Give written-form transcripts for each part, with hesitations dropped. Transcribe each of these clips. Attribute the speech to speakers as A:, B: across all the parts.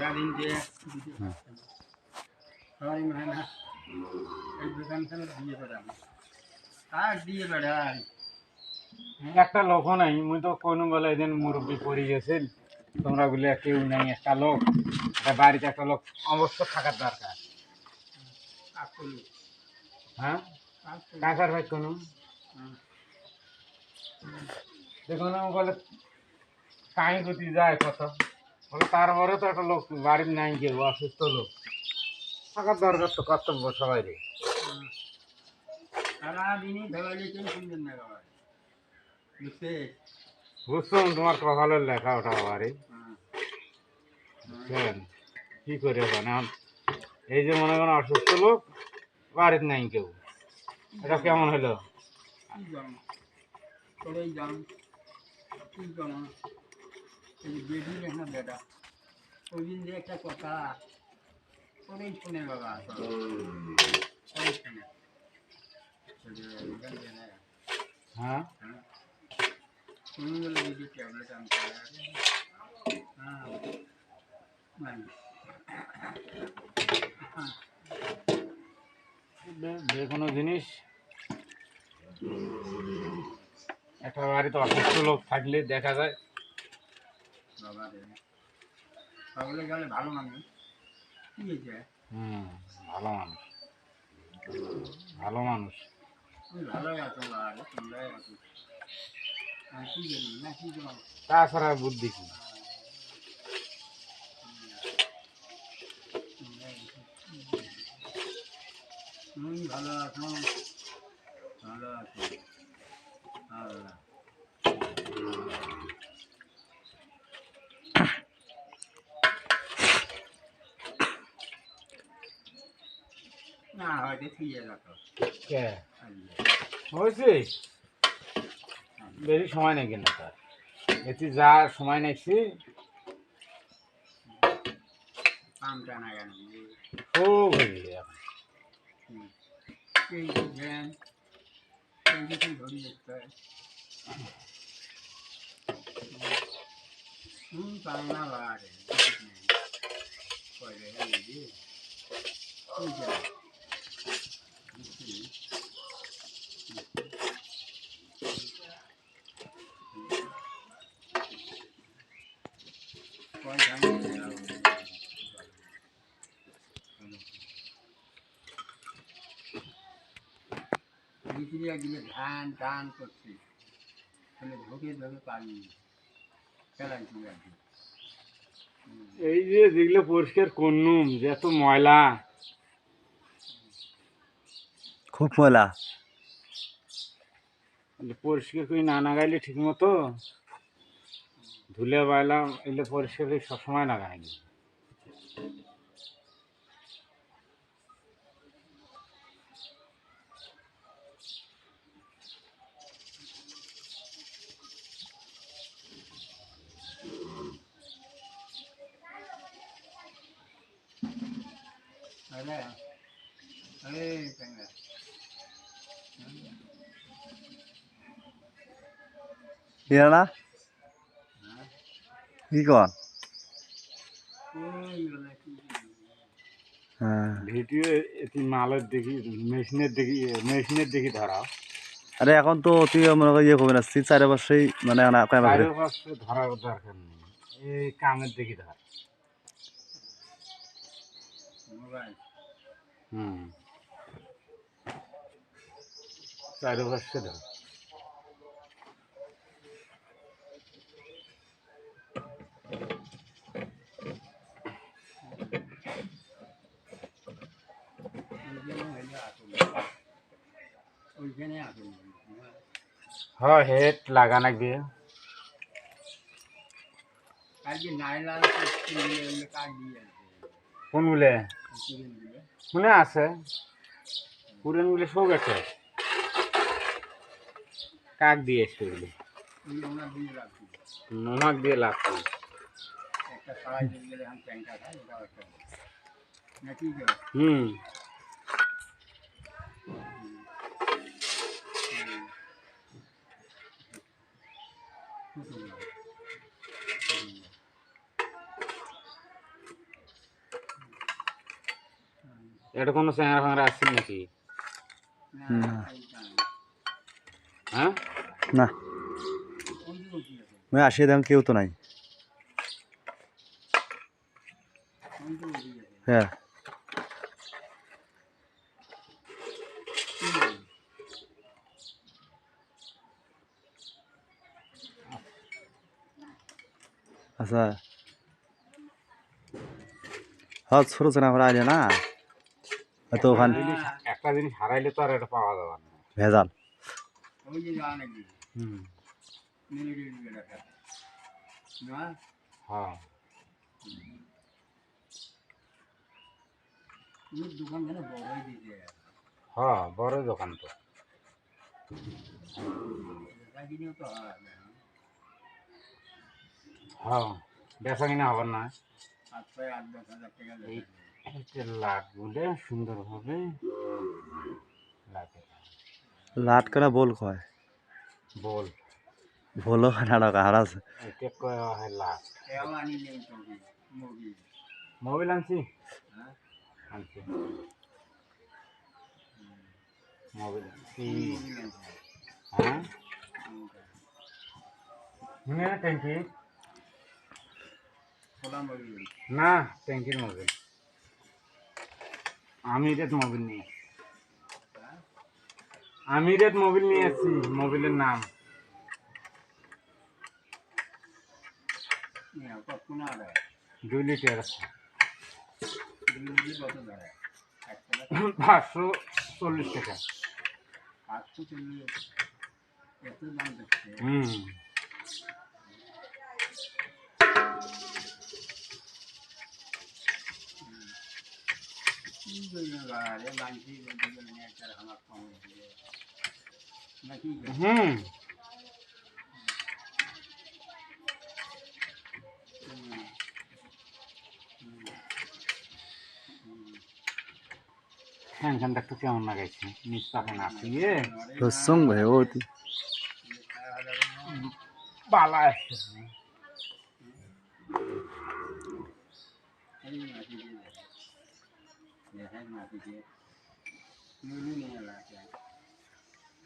A: সারাদিন যে সবাই মানে না এই দোকানখানে দিয়ে বেড়ান আর দিয়ে বেড়াই
B: একটা লোকও নাই, মুই তো কোনো বেলা এদিন মুরব্বী পড়ে গেছিল, তোমরা বলে কেউ নাই, একটা লোক, একটা বাড়িতে একটা লোক অবশ্য থাকার দরকার।
A: কাকুলি
B: হ্যাঁ, কাকার ভাই কোনো দেখুন বলে কাহি গতি যায় কত, বলে তারপরে তো একটা লোক বাড়ির নাই, কেউ অসুস্থ লোক থাকার দরকার, তো কর্তব্য সবাই রে।
A: সারাদিনই ধরালে কেউ শুনবেন না বাবা বুঝতে
B: বুঝছুন তোমার কপালের লেখা ওটা বাড়ি বুঝছেন কি করে মানে এই যে মনে করেন অসুস্থ লোক বাড়িতে নাই কেউ, এটা কেমন হলো?
A: কি জানো তোরাই জান কি জানো এই বেদিন না বেটা ওই দিন যে একটা কথা তোরাই শুনে বাবা তোরাই শুনে
B: হ্যাঁ,
A: শুনে গেলে দিদি ট্যাবলেট আনতে হ্যাঁ
B: যে কোনো জিনিস একটা বাড়িতে অসুস্থ লোক থাকলে দেখা যায়।
A: বাবা রে সকলে গেলে ভালো মানুষ কি হয়েছে
B: ভালো মানুষ, ভালো মানুষ।
A: ভালোই আছো বাবা তোমরাই আছো কি জানি না কি জানো
B: তাছাড়া বুদ্ধি কি?
A: তুমি ভালো আছো ভালো আছো আল্লাহ না হয়তো ফিরে রাখো
B: হয়েছে বেশি সময় নেই কিন্তু তার এতে যা সময় নেছি
A: কামটা না কেন
B: খুব হয়ে যায় এখন।
A: এই জ্ঞান এই কিছু ধরে দেখতে হয় পাও না বাড়ে পয়সা হয়ে গিয়ে কি যায় পয়সা বিক্রিয়া গিয়ে ধান টান করছে তাহলে ধোকে ধোকে পাবি খেলাইছি আর কি
B: এই যে যেগুলো পরিষ্কার করলুম যে এত ময়লা,
C: খুব ময়লা,
B: পরিষ্কার করে না লাগাইলে ঠিক মতো ধুলে বাইলাম এগুলো পরিষ্কার করে সবসময় লাগাই
A: अरे अरे चंगा
C: ইয়া না কি কন?
A: कोई वाला की
C: হ্যাঁ,
B: ভিডিও এটি মালের দেখি মেশিনের দেখি ধরা
C: আরে এখন তো তুই মনে করি ইয়ে করবি না, চারিপাশেই মানে
B: চারিপাশে ধরার দরকার নেই, এই কামের দেখি ধরা।
A: मोबाइल
B: চারিপাশে ধর
A: ওইখানে আসুন
B: হ্যাঁ হেড লাগা লাগবে।
A: আজকে নাইলাল কাজ দিয়ে আছে
B: কোনগুলো মনে আছে পুরানগুলো সব আছে, কাক দিয়ে এসছে ওগুলো
A: ওনার দিয়ে রাখছি
B: নমক দিয়ে লাগছে।
A: একটা সারাই দিয়ে গেলে আমি ট্যাঙ্কা খাই ওটাও একটা নাকি
B: এটা কোনো চ্যাংরা ফ্যাংরা আসছিল নাকি?
A: না
C: না।
A: এইটা না।
B: হ্যাঁ
C: না
A: ওই যে বসে আছে,
C: আমি আসিয়ে দেখলাম কেউ তো নাই।
A: ওই যে বসে আছে।
C: হ্যাঁ
A: কি বলে?
C: আচ্ছা হ্যাঁ ছোটো চেনা করে আইলে না হয়তো ওখান
B: একটা জিনিস হারাইলে তো আর এটা পাওয়া যাবে না।
C: ভেজাল।
A: ওই যে যা নাকি
B: হুম
A: মিলিটারি বেড়াটা না,
B: হ্যাঁ
A: ওর দোকান যেন বড়ই দিয়েছে,
B: হ্যাঁ বড় দোকান তো।
A: বেচা কিনেও তো হয় না।
B: হ্যাঁ বেচা কিনা হবার না।
A: হাত পায়ে 8-10 হাজার টাকা
B: এই
A: বেচা কিনে।
B: লাটগুলো সুন্দরভাবে লাগে।
C: লাট করে বল কয়
B: বল
C: বলো কানাডা হারাস
B: এটা কয় হয় লাট।
A: এও আনি নেই তোকে মুরগি,
B: মোবাইল আনছি
A: হ্যাঁ
B: আনছি মোবাইল আনছি।
A: মুরগি আনছে
B: হ্যাঁ শুনে না ট্যাঙ্কি
A: খোলা মুরগি,
B: না ট্যাঙ্কির মোবাইল আমিরেত মোবাইল নিয়ে
A: হ্যাঁ
B: আমিরেত মোবাইল নিয়ে আসছি। মোবাইলের নাম
A: কত না আড়াই
B: 2 লিটার আছে।
A: 2 মুরগি কত দাঁড়ায়?
B: 540 টাকা।
A: 840 এত দাম দেখছে।
B: হুম
A: কি করবে বাড়ে মানছি বলতে নেচার আমার কম দিয়ে নাকি
B: হুম ফ্যানখানটা একটু কেমন লাগাইছে নিচ পাখে না শুয়ে
C: তোর সঙ্গে ওতি
B: বালা আসছে।
A: এই মাটি দিয়ে দেখেন মাটি দিয়ে নুনু নিয়ে লাগে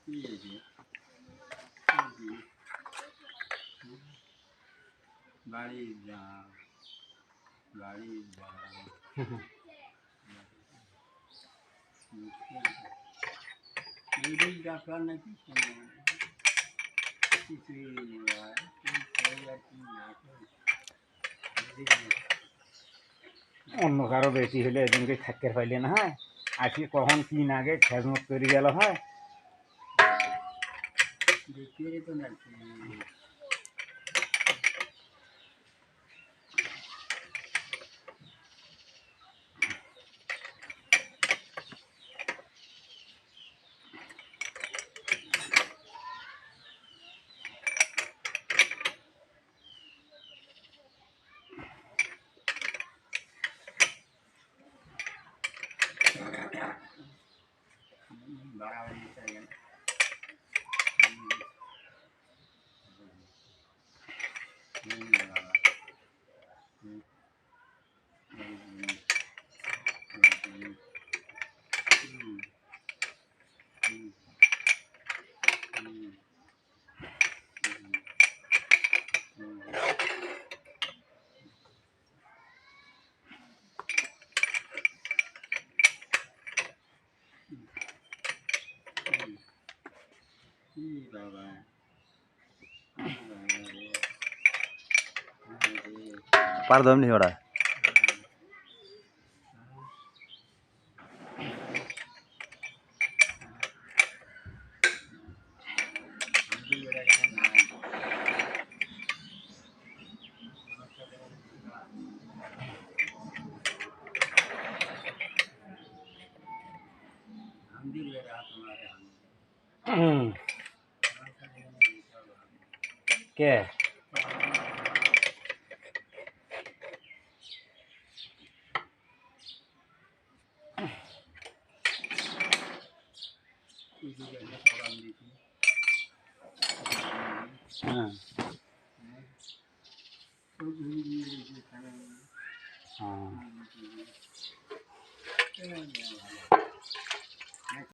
A: কি আছে বাড়ির দাম বাড়ির দাম এই ডাক্তার নাকি কিছুই নেই আর কি না করে
B: অন্য কারো বেশি হলে এদিনকে থাকতে পাইলে না হয় আসি কখন কি নাগে খেজমত করে গেল হয়।
A: দেখতে তো নাকি বাড়াবাড়ি চাই না বাবা
C: পারদম নি ওরা
B: কে হ্যাঁ হ্যাঁ
A: ভালো।